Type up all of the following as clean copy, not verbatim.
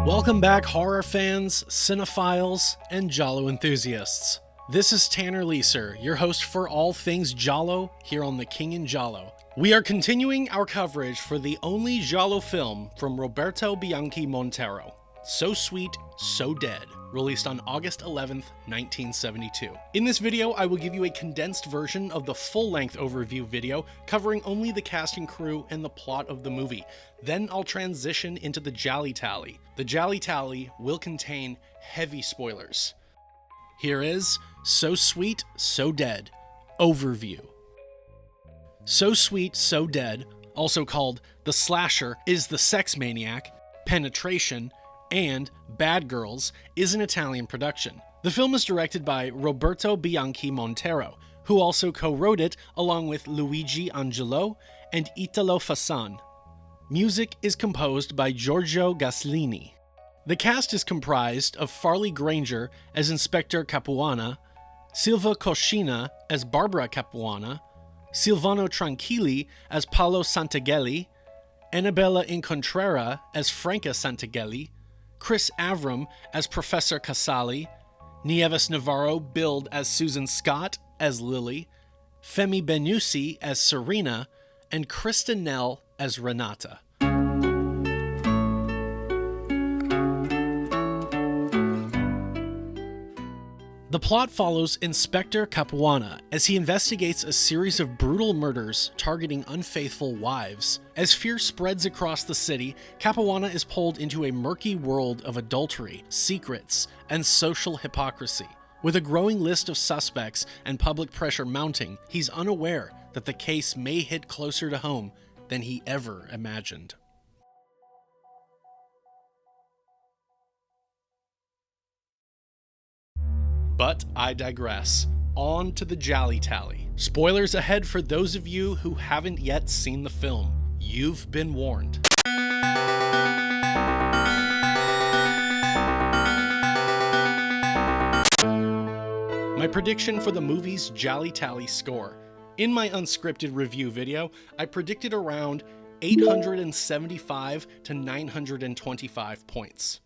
Welcome back, horror fans, cinephiles, and giallo enthusiasts. This is Tanner Leeser, your host for all things giallo here on TheKingInGiallo. We are continuing our coverage for the only giallo film from Roberto Bianchi Montero, TSo Sweet, So Dead, released on August 11th, 1972. In this video, I will give you a condensed version of the full-length overview video covering only the cast and crew and the plot of the movie. Then I'll transition into the GialliTally. The GialliTally will contain heavy spoilers. Here is TSo Sweet, So Dead overview. TSo Sweet, So Dead, also called The Slasher, is the Sex Maniac, Penetration, and Bad Girls, is an Italian production. The film is directed by Roberto Bianchi Montero, who also co-wrote it along with Luigi Angelo and Italo Fasan. Music is composed by Giorgio Gaslini. The cast is comprised of Farley Granger as Inspector Capuana, Sylva Koscina as Barbara Capuana, Silvano Tranquilli as Paolo Santangeli, Annabella Incontrera as Franca Santangeli, Chris Avram as Professor Casali, Nieves Navarro billed as Susan Scott as Lily, Femi Benusi as Serena, and Krista Nell as Renata. The plot follows Inspector Capuana as he investigates a series of brutal murders targeting unfaithful wives. As fear spreads across the city, Capuana is pulled into a murky world of adultery, secrets, and social hypocrisy. With a growing list of suspects and public pressure mounting, he's unaware that the case may hit closer to home than he ever imagined. But I digress. On to the GialliTally. Spoilers ahead for those of you who haven't yet seen the film. You've been warned. My prediction for the movie's GialliTally score. In my unscripted review video, I predicted around 875 to 925 points.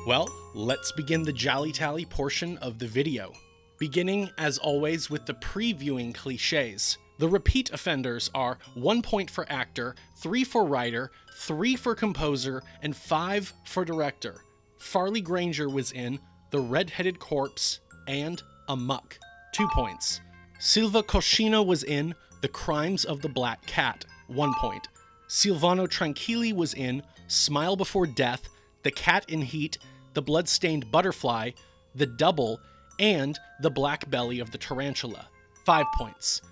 Well, let's begin the GialliTally portion of the video. Beginning, as always, with the previewing cliches. The repeat offenders are 1 point for actor, 3 for writer, 3 for composer, and 5 for director. Farley Granger was in The Red-Headed Corpse and Amok, 2 points. Sylva Koscina was in The Crimes of the Black Cat, 1 point. Silvano Tranquilli was in Smile Before Death, The Cat in Heat, The Bloodstained Butterfly, The Double, and The Black Belly of the Tarantula, 5 points.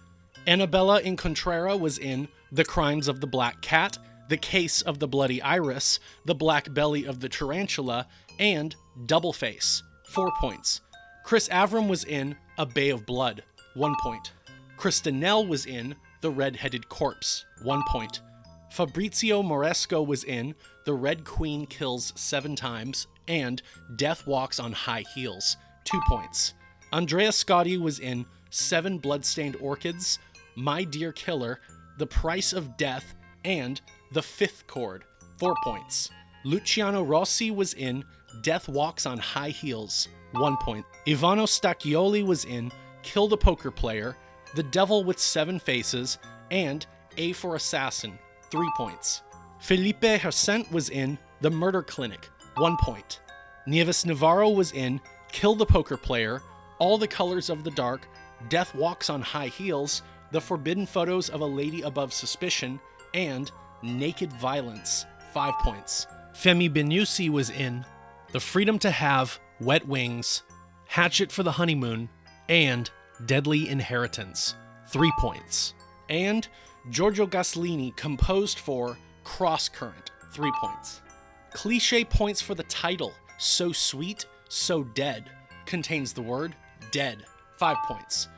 Annabella Incontrera was in The Crimes of the Black Cat, The Case of the Bloody Iris, The Black Belly of the Tarantula, and Double Face, 4 points. Chris Avram was in A Bay of Blood, 1 point. Krista Nell was in The Red-Headed Corpse, 1 point. Fabrizio Moresco was in The Red Queen Kills 7 Times and Death Walks on High Heels, 2 points. Andrea Scotti was in 7 Bloodstained Orchids, My Dear Killer, The Price of Death, and The Fifth Chord, 4 points. Luciano Rossi was in Death Walks on High Heels, 1 point. Ivano Stacchioli was in Kill the Poker Player, The Devil with 7 Faces, and A for Assassin, 3 points. Felipe Hercent was in The Murder Clinic, 1 point. Nieves Navarro was in Kill the Poker Player, All the Colors of the Dark, Death Walks on High Heels, The Forbidden Photos of a Lady Above Suspicion, and Naked Violence, 5 points. Femi Benusi was in The Freedom to Have, Wet Wings, Hatchet for the Honeymoon, and Deadly Inheritance, 3 points. And Giorgio Gaslini composed for Cross Current, 3 points. Cliche points for the title, TSo Sweet, So Dead, contains the word dead, 5 points.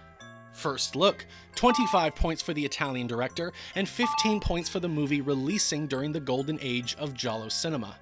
First look, 25 points for the Italian director, and 15 points for the movie releasing during the golden age of giallo cinema.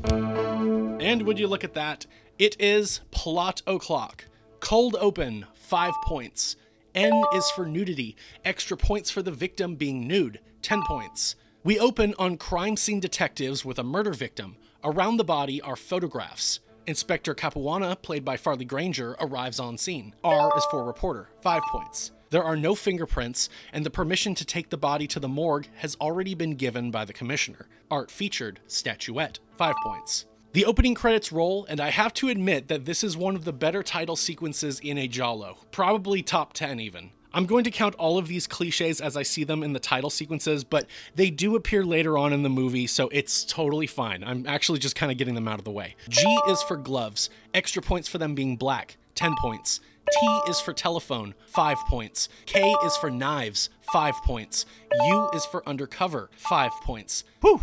And would you look at that, it is plot o'clock. Cold open, 5 points. N is for nudity, extra points for the victim being nude, 10 points. We open on crime scene detectives with a murder victim. Around the body are photographs. Inspector Capuana, played by Farley Granger, arrives on scene. R is for reporter, 5 points. There are no fingerprints, and the permission to take the body to the morgue has already been given by the commissioner. Art featured, statuette, 5 points. The opening credits roll, and I have to admit that this is one of the better title sequences in a giallo. Probably top 10 even. I'm going to count all of these cliches as I see them in the title sequences, but they do appear later on in the movie, so it's totally fine. I'm actually just kind of getting them out of the way. G is for gloves, extra points for them being black, 10 points. T is for telephone, 5 points. K is for knives, 5 points. U is for undercover, 5 points. Whew!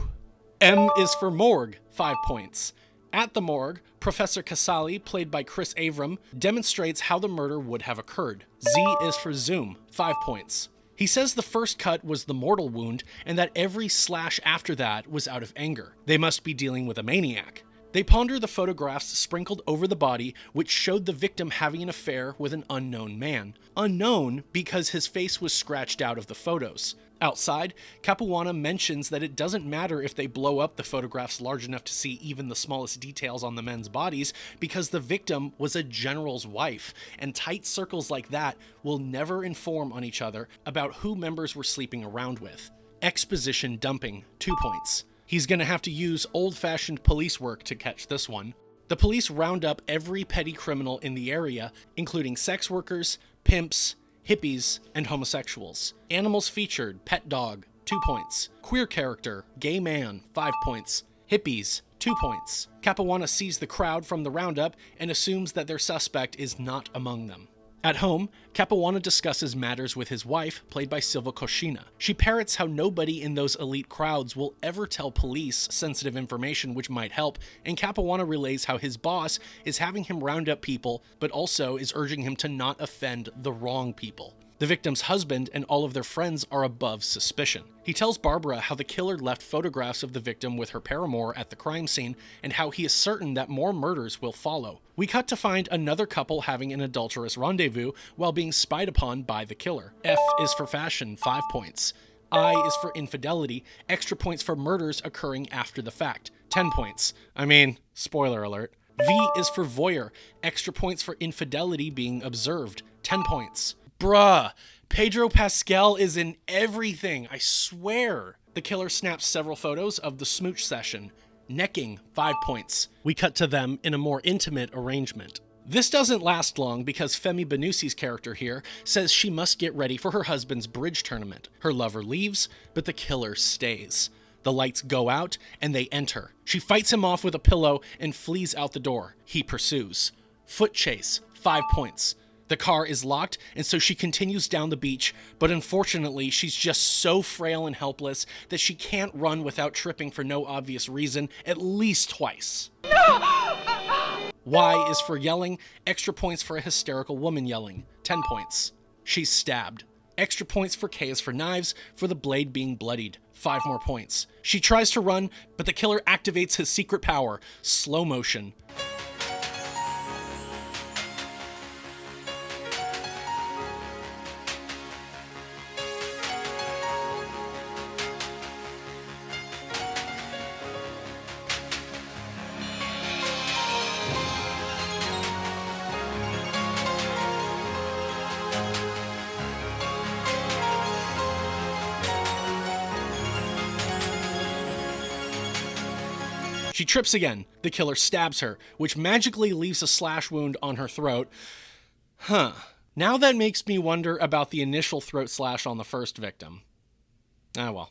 M is for morgue, 5 points. At the morgue, Professor Casali, played by Chris Avram, demonstrates how the murder would have occurred. Z is for zoom, 5 points. He says the first cut was the mortal wound and that every slash after that was out of anger. They must be dealing with a maniac. They ponder the photographs sprinkled over the body, which showed the victim having an affair with an unknown man. Unknown because his face was scratched out of the photos. Outside, Capuana mentions that it doesn't matter if they blow up the photographs large enough to see even the smallest details on the men's bodies, because the victim was a general's wife, and tight circles like that will never inform on each other about who members were sleeping around with. Exposition dumping, 2 points. He's gonna have to use old-fashioned police work to catch this one. The police round up every petty criminal in the area, including sex workers, pimps, hippies, and homosexuals. Animals featured, pet dog, 2 points. Queer character, gay man, 5 points. Hippies, 2 points. Capuana sees the crowd from the roundup and assumes that their suspect is not among them. At home, Capuana discusses matters with his wife, played by Sylva Koscina. She parrots how nobody in those elite crowds will ever tell police sensitive information which might help, and Capuana relays how his boss is having him round up people, but also is urging him to not offend the wrong people. The victim's husband and all of their friends are above suspicion. He tells Barbara how the killer left photographs of the victim with her paramour at the crime scene, and how he is certain that more murders will follow. We cut to find another couple having an adulterous rendezvous while being spied upon by the killer. F is for fashion, 5 points. I is for infidelity, extra points for murders occurring after the fact, 10 points. I mean, spoiler alert. V is for voyeur, extra points for infidelity being observed, 10 points. Bruh, Pedro Pascal is in everything, I swear. The killer snaps several photos of the smooch session. Necking, 5 points. We cut to them in a more intimate arrangement. This doesn't last long because Femi Benusi's character here says she must get ready for her husband's bridge tournament. Her lover leaves, but the killer stays. The lights go out and they enter. She fights him off with a pillow and flees out the door. He pursues. Foot chase, 5 points. The car is locked, and so she continues down the beach, but unfortunately, she's just so frail and helpless that she can't run without tripping for no obvious reason at least twice. Y is for yelling, extra points for a hysterical woman yelling, 10 points. She's stabbed. Extra points for K is for knives, for the blade being bloodied, 5 more points. She tries to run, but the killer activates his secret power, slow motion. She trips again. The killer stabs her, which magically leaves a slash wound on her throat. Now that makes me wonder about the initial throat slash on the first victim. Ah well.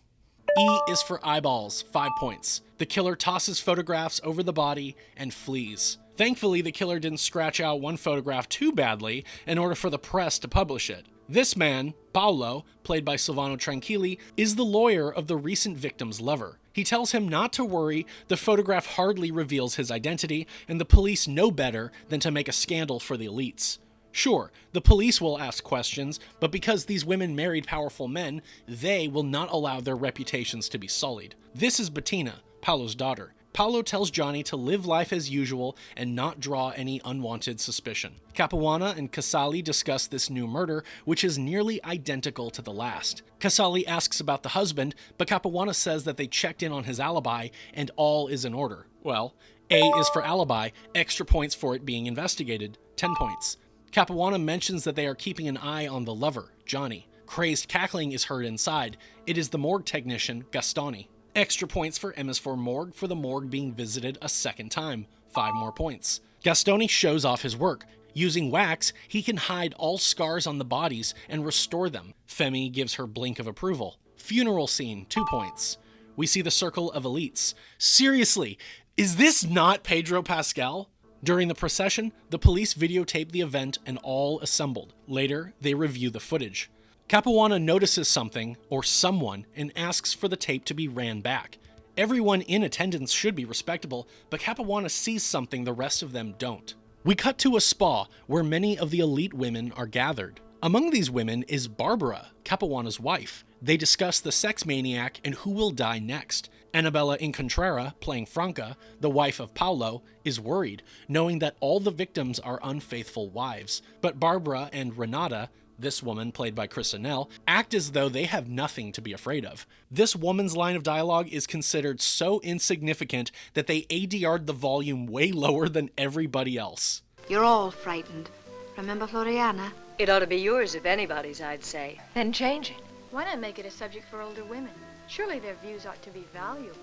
E is for eyeballs, 5 points. The killer tosses photographs over the body and flees. Thankfully, the killer didn't scratch out one photograph too badly in order for the press to publish it. This man, Paolo, played by Silvano Tranquilli, is the lawyer of the recent victim's lover. He tells him not to worry, the photograph hardly reveals his identity, and the police know better than to make a scandal for the elites. Sure, the police will ask questions, but because these women married powerful men, they will not allow their reputations to be sullied. This is Bettina, Paolo's daughter. Paolo tells Johnny to live life as usual and not draw any unwanted suspicion. Capuana and Casali discuss this new murder, which is nearly identical to the last. Casali asks about the husband, but Capuana says that they checked in on his alibi and all is in order. Well, A is for alibi, extra points for it being investigated, 10 points. Capuana mentions that they are keeping an eye on the lover, Johnny. Crazed cackling is heard inside. It is the morgue technician, Gastoni. Extra points for M is for morgue for the morgue being visited a second time, 5 more points. Gastoni shows off his work. Using wax, he can hide all scars on the bodies and restore them. Femi gives her blink of approval. Funeral scene, 2 points. We see the circle of elites. Seriously, is this not Pedro Pascal? During the procession, the police videotape the event and all assembled. Later, they review the footage. Capuana notices something, or someone, and asks for the tape to be ran back. Everyone in attendance should be respectable, but Capuana sees something the rest of them don't. We cut to a spa, where many of the elite women are gathered. Among these women is Barbara, Capuana's wife. They discuss the sex maniac and who will die next. Annabella Incontrera, playing Franca, the wife of Paolo, is worried, knowing that all the victims are unfaithful wives. But Barbara and Renata, this woman, played by Christinelle, act as though they have nothing to be afraid of. This woman's line of dialogue is considered so insignificant that they ADR'd the volume way lower than everybody else. You're all frightened. Remember Floriana? It ought to be yours if anybody's, I'd say. Then change it. Why not make it a subject for older women? Surely their views ought to be valuable.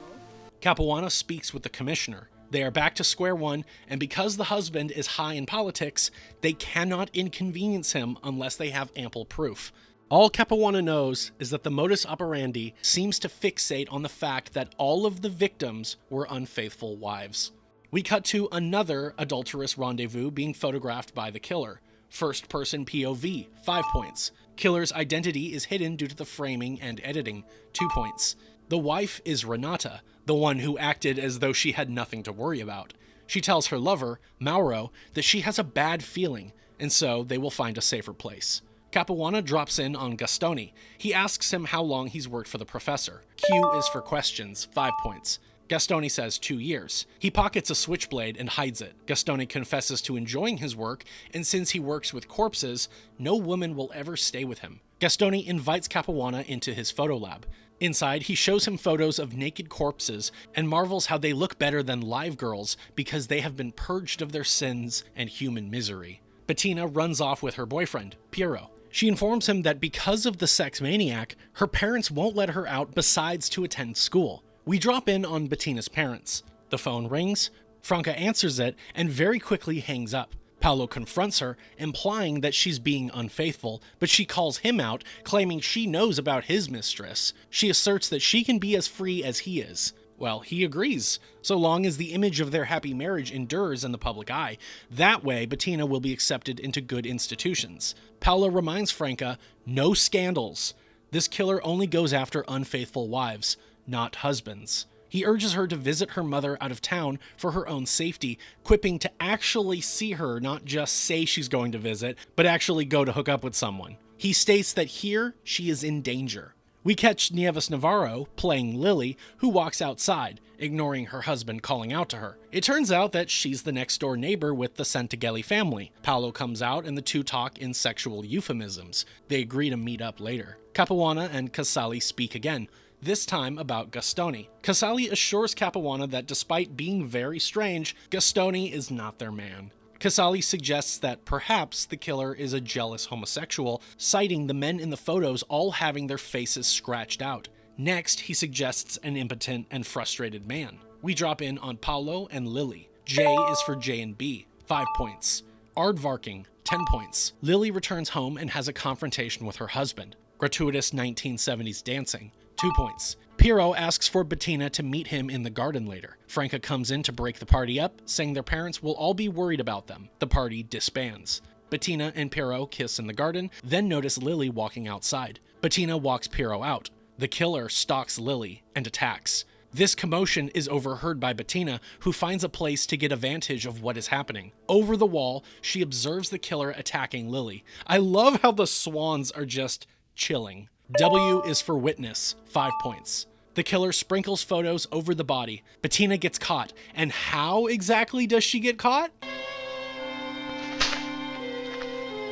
Capuana speaks with the commissioner. They are back to square one, and because the husband is high in politics, they cannot inconvenience him unless they have ample proof. All Capuana knows is that the modus operandi seems to fixate on the fact that all of the victims were unfaithful wives. We cut to another adulterous rendezvous being photographed by the killer. First person POV, 5 points. Killer's identity is hidden due to the framing and editing, 2 points. The wife is Renata, the one who acted as though she had nothing to worry about. She tells her lover, Mauro, that she has a bad feeling, and so they will find a safer place. Capuana drops in on Gastoni. He asks him how long he's worked for the professor. Q is for questions, 5 points. Gastoni says 2 years. He pockets a switchblade and hides it. Gastoni confesses to enjoying his work, and since he works with corpses, no woman will ever stay with him. Gastoni invites Capuana into his photo lab. Inside, he shows him photos of naked corpses and marvels how they look better than live girls because they have been purged of their sins and human misery. Bettina runs off with her boyfriend, Piero. She informs him that because of the sex maniac, her parents won't let her out besides to attend school. We drop in on Bettina's parents. The phone rings, Franca answers it, and very quickly hangs up. Paolo confronts her, implying that she's being unfaithful, but she calls him out, claiming she knows about his mistress. She asserts that she can be as free as he is. Well, he agrees, so long as the image of their happy marriage endures in the public eye. That way, Bettina will be accepted into good institutions. Paolo reminds Franca, no scandals. This killer only goes after unfaithful wives, not husbands. He urges her to visit her mother out of town for her own safety, quipping to actually see her, not just say she's going to visit, but actually go to hook up with someone. He states that here, she is in danger. We catch Nieves Navarro, playing Lily, who walks outside, ignoring her husband calling out to her. It turns out that she's the next-door neighbor with the Santangeli family. Paolo comes out and the two talk in sexual euphemisms. They agree to meet up later. Capuana and Casali speak again, this time about Gastoni. Casali assures Capuana that despite being very strange, Gastoni is not their man. Casali suggests that perhaps the killer is a jealous homosexual, citing the men in the photos all having their faces scratched out. Next, he suggests an impotent and frustrated man. We drop in on Paolo and Lily. J is for J and B, 5 points. Aardvarking, 10 points. Lily returns home and has a confrontation with her husband. Gratuitous 1970s dancing, 2 points. Piero asks for Bettina to meet him in the garden later. Franca comes in to break the party up, saying their parents will all be worried about them. The party disbands. Bettina and Piero kiss in the garden, then notice Lily walking outside. Bettina walks Piero out. The killer stalks Lily and attacks. This commotion is overheard by Bettina, who finds a place to get advantage of what is happening. Over the wall, she observes the killer attacking Lily. I love how the swans are just chilling. W is for witness, 5 points. The killer sprinkles photos over the body. Bettina gets caught. And how exactly does she get caught?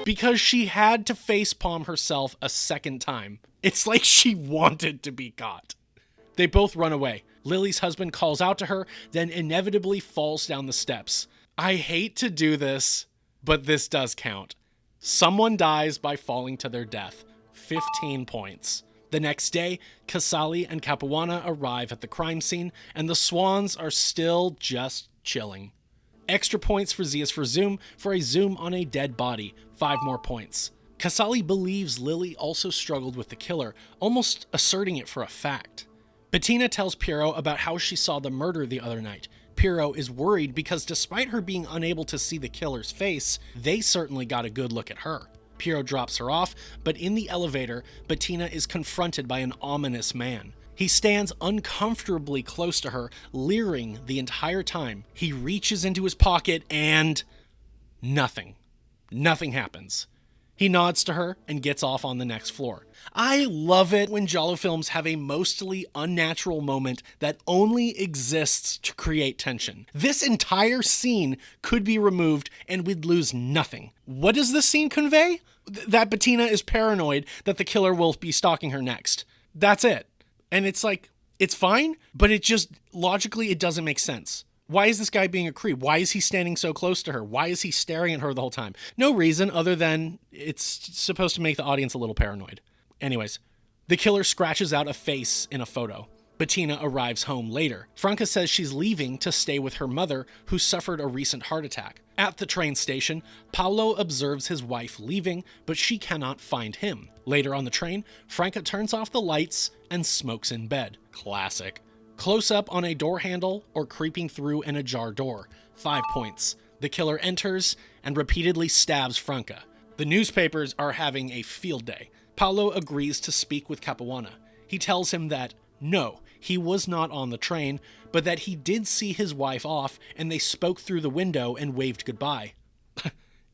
Because she had to facepalm herself a second time. It's like she wanted to be caught. They both run away. Lily's husband calls out to her, then inevitably falls down the steps. I hate to do this, but this does count. Someone dies by falling to their death. 15 points. The next day, Casali and Capuana arrive at the crime scene, and the Swans are still just chilling. Extra points for Z is for zoom for a zoom on a dead body. 5 more points. Casali believes Lily also struggled with the killer, almost asserting it for a fact. Bettina tells Piero about how she saw the murder the other night. Piero is worried because despite her being unable to see the killer's face, they certainly got a good look at her. Piero drops her off, but in the elevator, Bettina is confronted by an ominous man. He stands uncomfortably close to her, leering the entire time. He reaches into his pocket and nothing. Nothing happens. He nods to her and gets off on the next floor. I love it when giallo films have a mostly unnatural moment that only exists to create tension. This entire scene could be removed and we'd lose nothing. What does this scene convey? That Bettina is paranoid that the killer will be stalking her next. That's it. And it's like, it's fine, but it just, logically, it doesn't make sense. Why is this guy being a creep? Why is he standing so close to her? Why is he staring at her the whole time? No reason other than it's supposed to make the audience a little paranoid. Anyways, the killer scratches out a face in a photo. Bettina arrives home later. Franca says she's leaving to stay with her mother, who suffered a recent heart attack. At the train station, Paolo observes his wife leaving, but she cannot find him. Later on the train, Franca turns off the lights and smokes in bed. Classic. Close up on a door handle or creeping through an ajar door. 5 points. The killer enters and repeatedly stabs Franca. The newspapers are having a field day. Paolo agrees to speak with Capuana. He tells him that, no, he was not on the train, but that he did see his wife off and they spoke through the window and waved goodbye.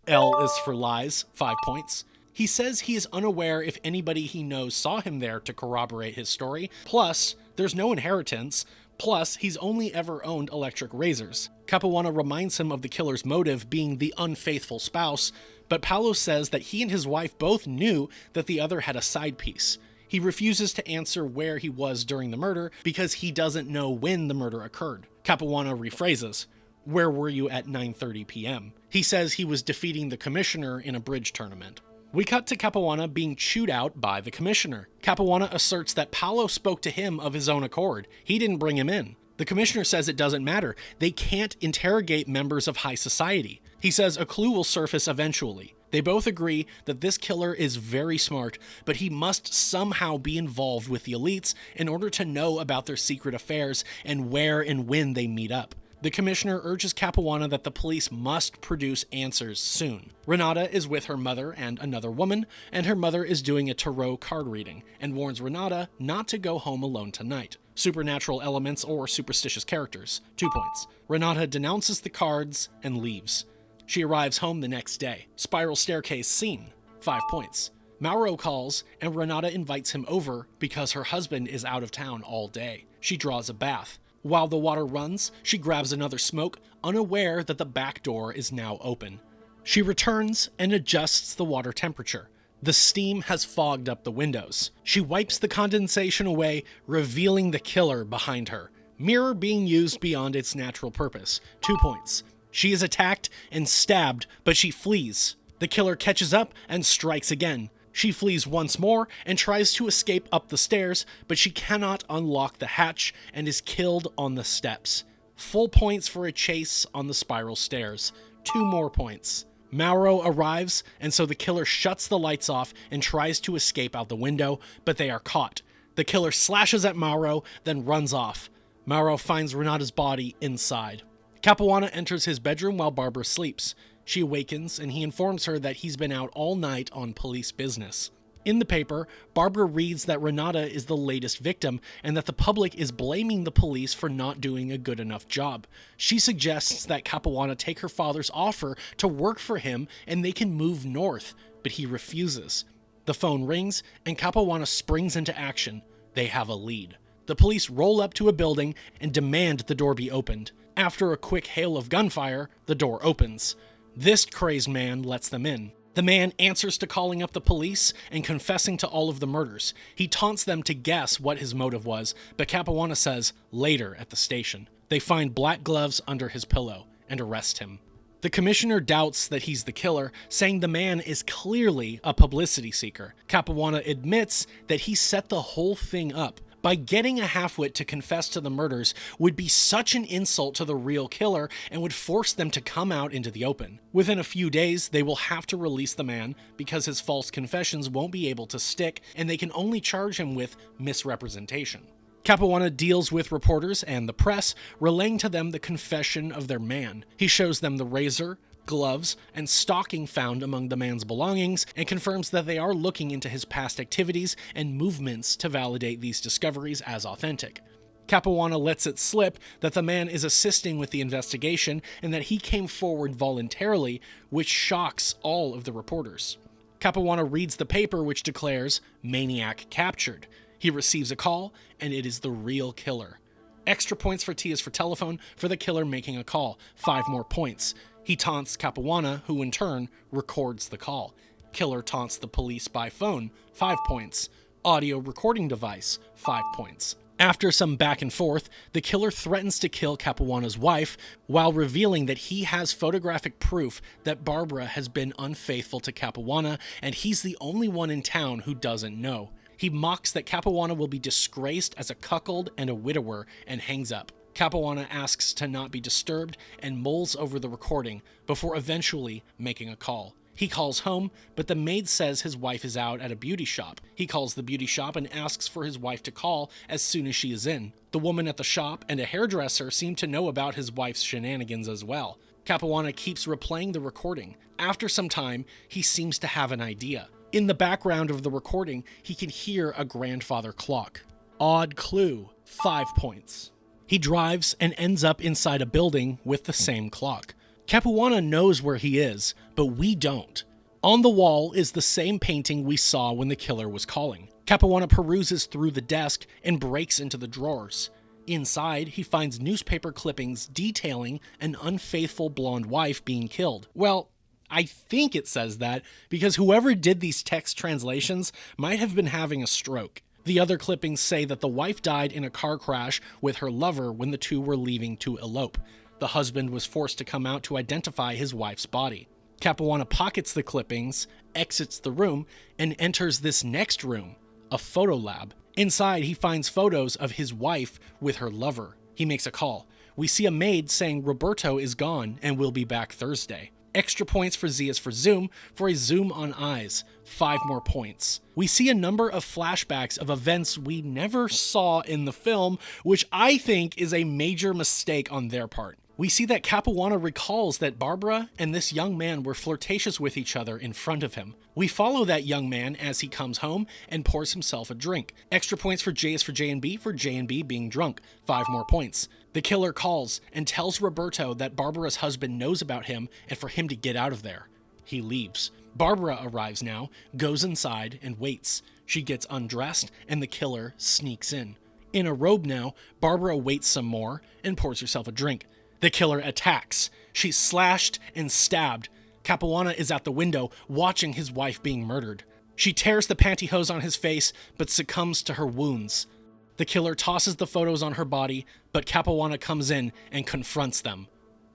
L is for lies. 5 points. He says he is unaware if anybody he knows saw him there to corroborate his story. Plus, there's no inheritance. Plus, he's only ever owned electric razors. Capuana reminds him of the killer's motive being the unfaithful spouse, but Paolo says that he and his wife both knew that the other had a side piece. He refuses to answer where he was during the murder because he doesn't know when the murder occurred. Capuana rephrases, "Where were you at 9:30 p.m.? He says he was defeating the commissioner in a bridge tournament. We cut to Capuana being chewed out by the commissioner. Capuana asserts that Paolo spoke to him of his own accord. He didn't bring him in. The commissioner says it doesn't matter. They can't interrogate members of high society. He says a clue will surface eventually. They both agree that this killer is very smart, but he must somehow be involved with the elites in order to know about their secret affairs and where and when they meet up. The commissioner urges Capuana that the police must produce answers soon. Renata is with her mother and another woman, and her mother is doing a tarot card reading, and warns Renata not to go home alone tonight. Supernatural elements or superstitious characters. 2 points. Renata denounces the cards and leaves. She arrives home the next day. Spiral staircase scene. 5 points. Mauro calls, and Renata invites him over because her husband is out of town all day. She draws a bath. While the water runs, she grabs another smoke, unaware that the back door is now open. She returns and adjusts the water temperature. The steam has fogged up the windows. She wipes the condensation away, revealing the killer behind her. Mirror being used beyond its natural purpose. 2 points. She is attacked and stabbed, but she flees. The killer catches up and strikes again. She flees once more and tries to escape up the stairs, but she cannot unlock the hatch and is killed on the steps. Full points for a chase on the spiral stairs. 2 more points. Mauro arrives, and so the killer shuts the lights off and tries to escape out the window, but they are caught. The killer slashes at Mauro, then runs off. Mauro finds Renata's body inside. Capuana enters his bedroom while Barbara sleeps. She awakens, and he informs her that he's been out all night on police business. In the paper, Barbara reads that Renata is the latest victim and that the public is blaming the police for not doing a good enough job. She suggests that Capuana take her father's offer to work for him and they can move north, but he refuses. The phone rings, and Capuana springs into action. They have a lead. The police roll up to a building and demand the door be opened. After a quick hail of gunfire, the door opens. This crazed man lets them in. The man answers to calling up the police and confessing to all of the murders. He taunts them to guess what his motive was, but Capuana says later at the station. They find black gloves under his pillow and arrest him. The commissioner doubts that he's the killer, saying the man is clearly a publicity seeker. Capuana admits that he set the whole thing up. By getting a halfwit to confess to the murders would be such an insult to the real killer and would force them to come out into the open. Within a few days, they will have to release the man because his false confessions won't be able to stick and they can only charge him with misrepresentation. Capuana deals with reporters and the press, relaying to them the confession of their man. He shows them the razor, gloves, and stocking found among the man's belongings, and confirms that they are looking into his past activities and movements to validate these discoveries as authentic. Capuana lets it slip that the man is assisting with the investigation and that he came forward voluntarily, which shocks all of the reporters. Capuana reads the paper which declares, "Maniac captured." He receives a call, and it is the real killer. Extra points for T is for telephone for the killer making a call, 5 more points. He taunts Capuana, who in turn records the call. Killer taunts the police by phone, 5 points. Audio recording device, 5 points. After some back and forth, the killer threatens to kill Capuana's wife while revealing that he has photographic proof that Barbara has been unfaithful to Capuana and he's the only one in town who doesn't know. He mocks that Capuana will be disgraced as a cuckold and a widower and hangs up. Capuana asks to not be disturbed and mulls over the recording before eventually making a call. He calls home, but the maid says his wife is out at a beauty shop. He calls the beauty shop and asks for his wife to call as soon as she is in. The woman at the shop and a hairdresser seem to know about his wife's shenanigans as well. Capuana keeps replaying the recording. After some time, he seems to have an idea. In the background of the recording, he can hear a grandfather clock. Odd clue, 5 points. He drives and ends up inside a building with the same clock. Capuana knows where he is, but we don't. On the wall is the same painting we saw when the killer was calling. Capuana peruses through the desk and breaks into the drawers. Inside, he finds newspaper clippings detailing an unfaithful blonde wife being killed. Well, I think it says that because whoever did these text translations might have been having a stroke. The other clippings say that the wife died in a car crash with her lover when the two were leaving to elope. The husband was forced to come out to identify his wife's body. Capuana pockets the clippings, exits the room, and enters this next room, a photo lab. Inside, he finds photos of his wife with her lover. He makes a call. We see a maid saying Roberto is gone and will be back Thursday. Extra points for Z is for zoom, for a zoom on eyes. 5 more points. We see a number of flashbacks of events we never saw in the film, which I think is a major mistake on their part. We see that Capuana recalls that Barbara and this young man were flirtatious with each other in front of him. We follow that young man as he comes home and pours himself a drink. Extra points for J is for J and B being drunk. 5 more points. The killer calls and tells Roberto that Barbara's husband knows about him and for him to get out of there. He leaves. Barbara arrives now, goes inside, and waits. She gets undressed, and the killer sneaks in. In a robe now, Barbara waits some more and pours herself a drink. The killer attacks. She's slashed and stabbed. Capuana is at the window, watching his wife being murdered. She tears the pantyhose on his face, but succumbs to her wounds. The killer tosses the photos on her body, but Capuana comes in and confronts them.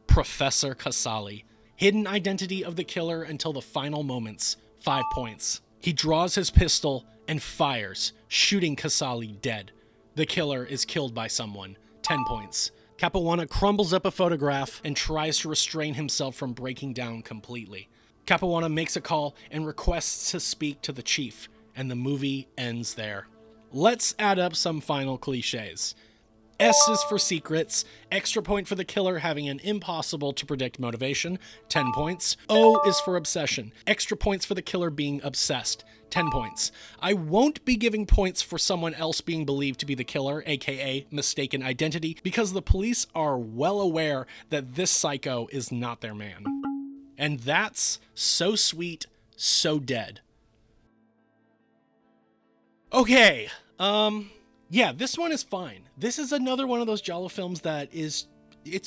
Professor Casali. Hidden identity of the killer until the final moments. 5 points. He draws his pistol and fires, shooting Casali dead. The killer is killed by someone. 10 points. Capuana crumbles up a photograph and tries to restrain himself from breaking down completely. Capuana makes a call and requests to speak to the chief, and the movie ends there. Let's add up some final cliches. S is for secrets, extra point for the killer having an impossible to predict motivation, 10 points. O is for obsession, extra points for the killer being obsessed, 10 points. I won't be giving points for someone else being believed to be the killer, aka mistaken identity, because the police are well aware that this psycho is not their man. And that's So Sweet, So Dead. Okay, Yeah, this one is fine. This is another one of those giallo films that it's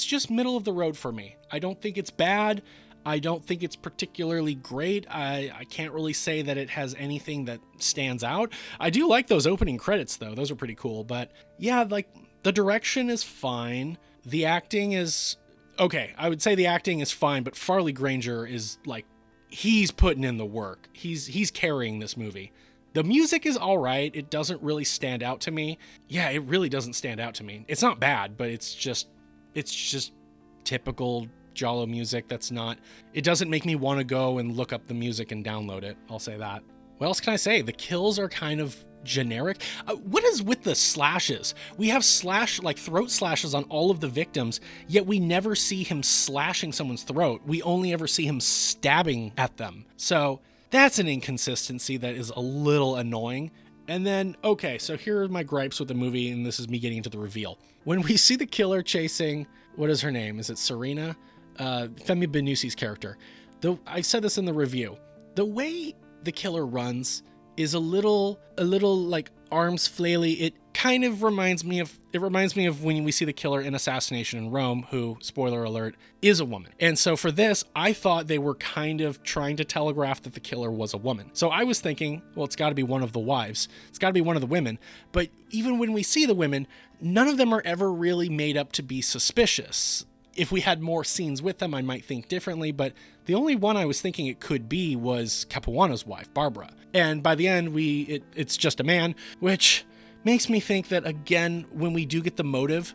just middle of the road for me. I don't think it's bad. I don't think it's particularly great. I can't really say that it has anything that stands out. I do like those opening credits, though. Those are pretty cool. But yeah, like, the direction is fine. The acting is okay. I would say the acting is fine, but Farley Granger is like, he's putting in the work. He's carrying this movie. The music is all right. It doesn't really stand out to me. Yeah, it really doesn't stand out to me. It's not bad, but it's just typical giallo music. It doesn't make me want to go and look up the music and download it. I'll say that. What else can I say? The kills are kind of generic. What is with the slashes? We have throat slashes on all of the victims, yet we never see him slashing someone's throat. We only ever see him stabbing at them. So that's an inconsistency that is a little annoying. And then, okay, so here are my gripes with the movie, and this is me getting into the reveal. When we see the killer chasing, what is her name? Is it Serena? Femi Benusi's character. I said this in the review. The way the killer runs is a little like arms flaily. It kind of reminds me of when we see the killer in Assassination in Rome, who, spoiler alert, is a woman. And so for this, I thought they were kind of trying to telegraph that the killer was a woman. So I was thinking, well, it's got to be one of the wives. It's got to be one of the women. But even when we see the women, none of them are ever really made up to be suspicious. If we had more scenes with them, I might think differently, but the only one I was thinking it could be was Capuana's wife, Barbara. And by the end, it's just a man, which makes me think that, again, when we do get the motive,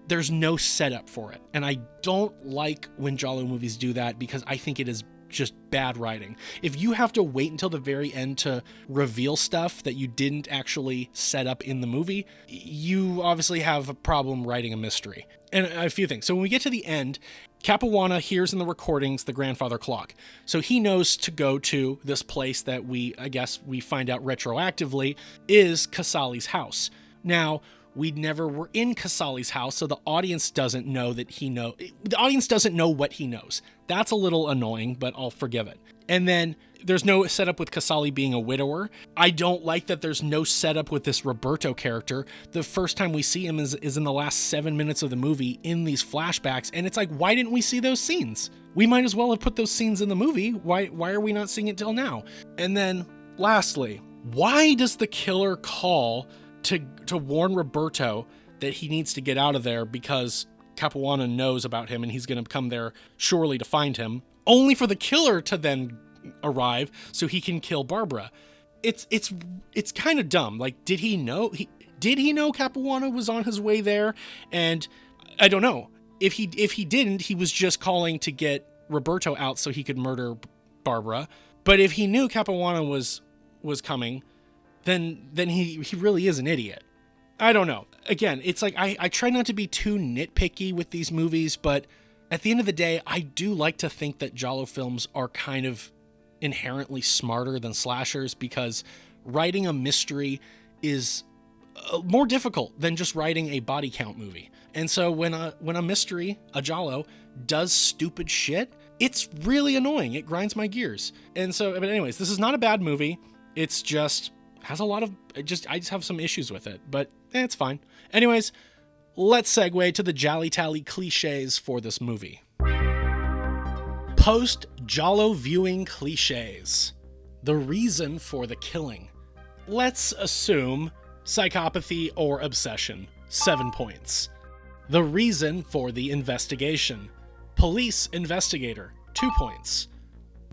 there's no setup for it. And I don't like when giallo movies do that, because I think it is just bad writing. If you have to wait until the very end to reveal stuff that you didn't actually set up in the movie, you obviously have a problem writing a mystery. And a few things. So when we get to the end, Capuana hears in the recordings the grandfather clock. So he knows to go to this place that we find out retroactively is Casali's house. Now, we never were in Casali's house, so the audience doesn't know the audience doesn't know what he knows. That's a little annoying, but I'll forgive it. And then there's no setup with Casali being a widower. I don't like that there's no setup with this Roberto character. The first time we see him is in the last 7 minutes of the movie in these flashbacks, and it's like, why didn't we see those scenes? We might as well have put those scenes in the movie. Why are we not seeing it till now? And then, lastly, why does the killer call to warn Roberto that he needs to get out of there because Capuana knows about him and he's going to come there surely to find him, only for the killer to then arrive so he can kill Barbara? It's kind of dumb. Like, did he know Capuana was on his way there? And I don't know. If he didn't, he was just calling to get Roberto out so he could murder Barbara. But if he knew Capuana was coming, then he really is an idiot. I don't know. Again, it's like I try not to be too nitpicky with these movies, but at the end of the day, I do like to think that giallo films are kind of inherently smarter than slashers, because writing a mystery is more difficult than just writing a body count movie. And so when a mystery, a giallo, does stupid shit, it's really annoying. It grinds my gears. And so, but anyways, this is not a bad movie. It's just has a lot of I just have some issues with it, but it's fine. Anyways, let's segue to the GialliTally cliches for this movie. Post-giallo viewing cliches. The reason for the killing. Let's assume psychopathy or obsession. 7 points. The reason for the investigation. Police investigator. 2 points.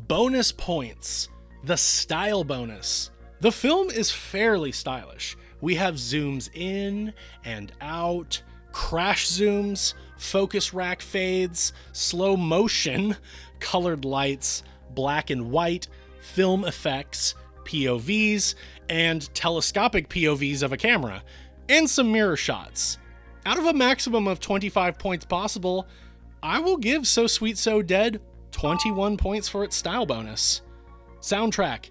Bonus points. The style bonus. The film is fairly stylish. We have zooms in and out, crash zooms, focus rack fades, slow motion, colored lights, black and white, film effects, POVs, and telescopic POVs of a camera, and some mirror shots. Out of a maximum of 25 points possible, I will give So Sweet, So Dead 21 points for its style bonus. Soundtrack.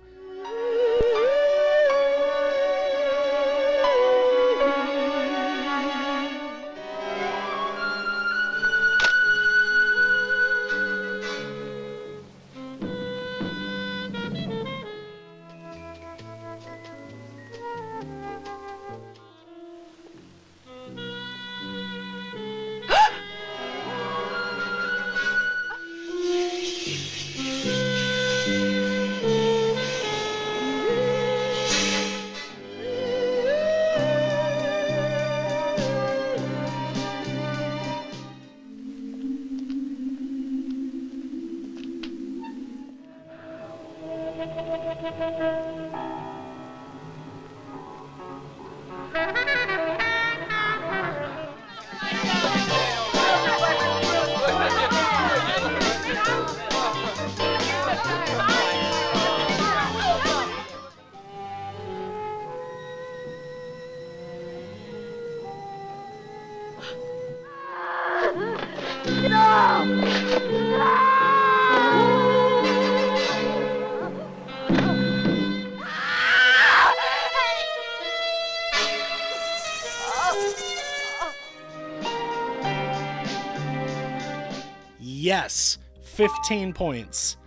Yes, 15 points.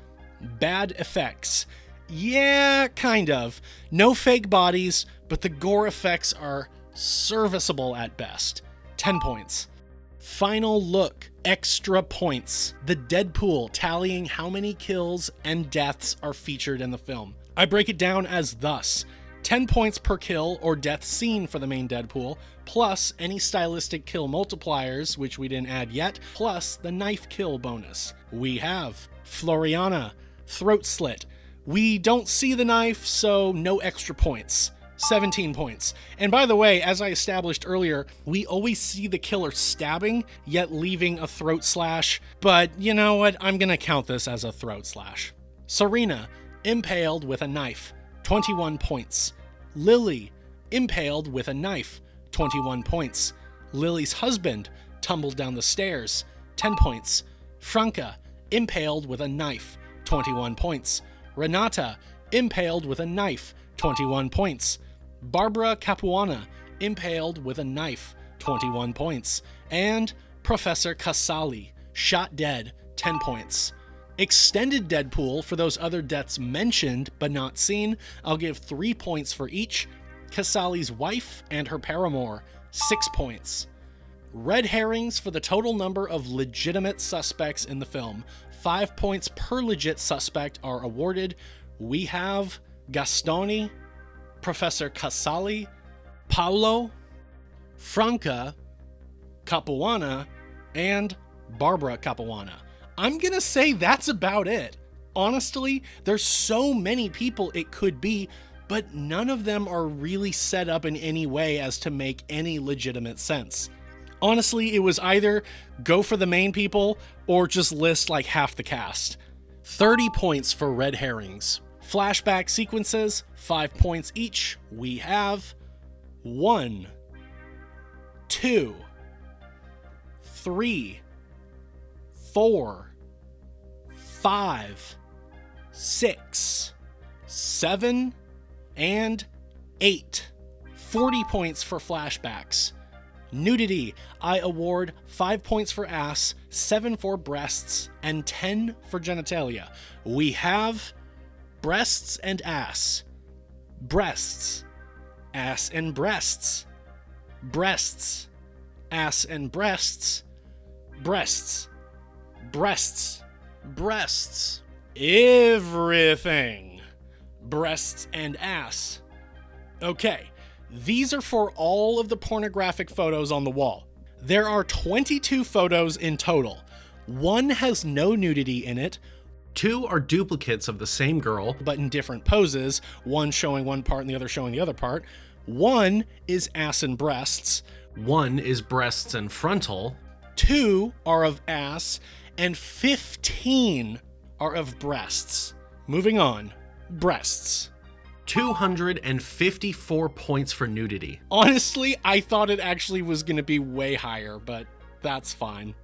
Bad effects. Yeah, kind of. No fake bodies, but the gore effects are serviceable at best. 10 points. Final look. Extra points. The Deadpool tallying how many kills and deaths are featured in the film. I break it down as thus. 10 points per kill or death scene for the main Deadpool, plus any stylistic kill multipliers, which we didn't add yet, plus the knife kill bonus. We have Floriana, throat slit. We don't see the knife, so no extra points. 17 points. And by the way, as I established earlier, we always see the killer stabbing, yet leaving a throat slash, but you know what? I'm gonna count this as a throat slash. Serena, impaled with a knife. 21 points. Lily, impaled with a knife, 21 points. Lily's husband, tumbled down the stairs, 10 points. Franca, impaled with a knife, 21 points. Renata, impaled with a knife, 21 points. Barbara Capuana, impaled with a knife, 21 points. And Professor Casali, shot dead, 10 points. Extended Deadpool for those other deaths mentioned but not seen, I'll give 3 points for each. Casali's wife and her paramour, 6 points. Red herrings for the total number of legitimate suspects in the film. 5 points per legit suspect are awarded. We have Gastoni, Professor Casali, Paolo, Franca, Capuana, and Barbara Capuana. I'm gonna say that's about it. Honestly, there's so many people it could be, but none of them are really set up in any way as to make any legitimate sense. Honestly, it was either go for the main people or just list like half the cast. 30 points for red herrings. Flashback sequences, 5 points each. We have 1, 2, 3, 4, 5, 6, 7, and 8. 40 points for flashbacks. Nudity, I award 5 points for ass, 7 for breasts, and 10 for genitalia. We have breasts and ass. Breasts. Ass and breasts. Breasts. Ass and breasts. Breasts. Breasts. Breasts. Everything. Breasts and ass. Okay, these are for all of the pornographic photos on the wall. There are 22 photos in total. 1 has no nudity in it. 2 are duplicates of the same girl, but in different poses, one showing one part and the other showing the other part. 1 is ass and breasts. 1 is breasts and frontal. 2 are of ass, and 15 are of breasts. Moving on, breasts. 254 points for nudity. Honestly, I thought it actually was going to be way higher, but that's fine.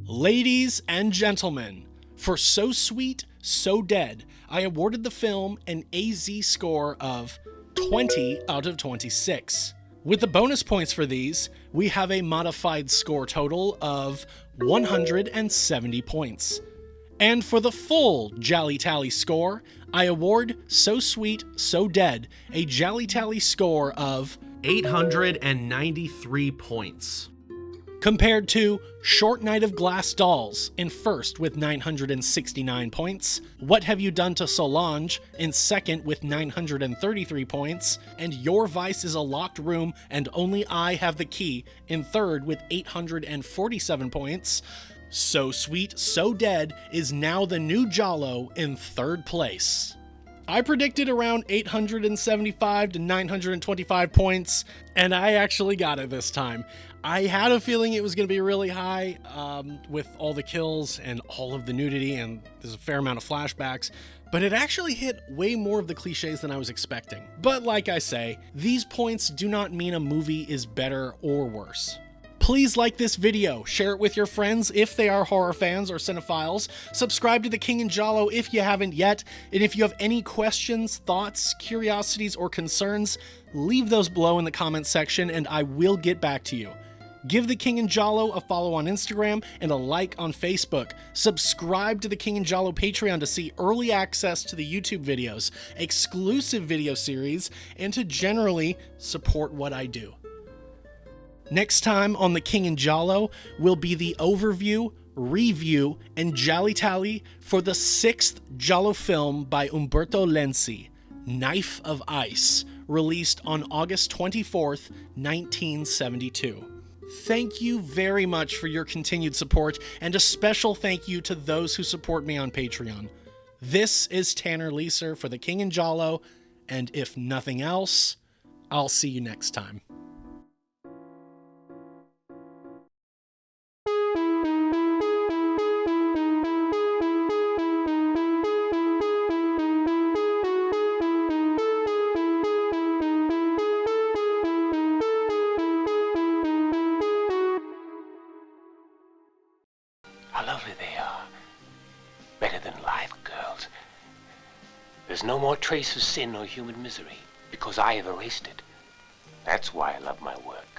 Ladies and gentlemen, for So Sweet, So Dead, I awarded the film an AZ score of 20 out of 26. With the bonus points for these, we have a modified score total of 170 points. And for the full GialliTally score, I award So Sweet, So Dead a GialliTally score of 893 points. Compared to Short Night of Glass Dolls in first with 969 points, What Have You Done to Solange in second with 933 points, and Your Vice is a Locked Room and Only I Have the Key in third with 847 points, So Sweet, So Dead is now the new giallo in third place. I predicted around 875 to 925 points, and I actually got it this time. I had a feeling it was going to be really high with all the kills and all of the nudity, and there's a fair amount of flashbacks, but it actually hit way more of the cliches than I was expecting. But like I say, these points do not mean a movie is better or worse. Please like this video, share it with your friends if they are horror fans or cinephiles, subscribe to The King in Giallo if you haven't yet, and if you have any questions, thoughts, curiosities, or concerns, leave those below in the comments section and I will get back to you. Give The King in Giallo a follow on Instagram and a like on Facebook. Subscribe to The King in Giallo Patreon to see early access to the YouTube videos, exclusive video series, and to generally support what I do. Next time on The King in Giallo will be the overview, review, and GialliTally for the 6th Giallo film by Umberto Lenzi, Knife of Ice, released on August 24th, 1972. Thank you very much for your continued support, and a special thank you to those who support me on Patreon. This is Tanner Leeser for The King in Giallo, and if nothing else, I'll see you next time. How lovely they are. Better than life, girls. There's no more trace of sin or human misery, because I have erased it. That's why I love my work.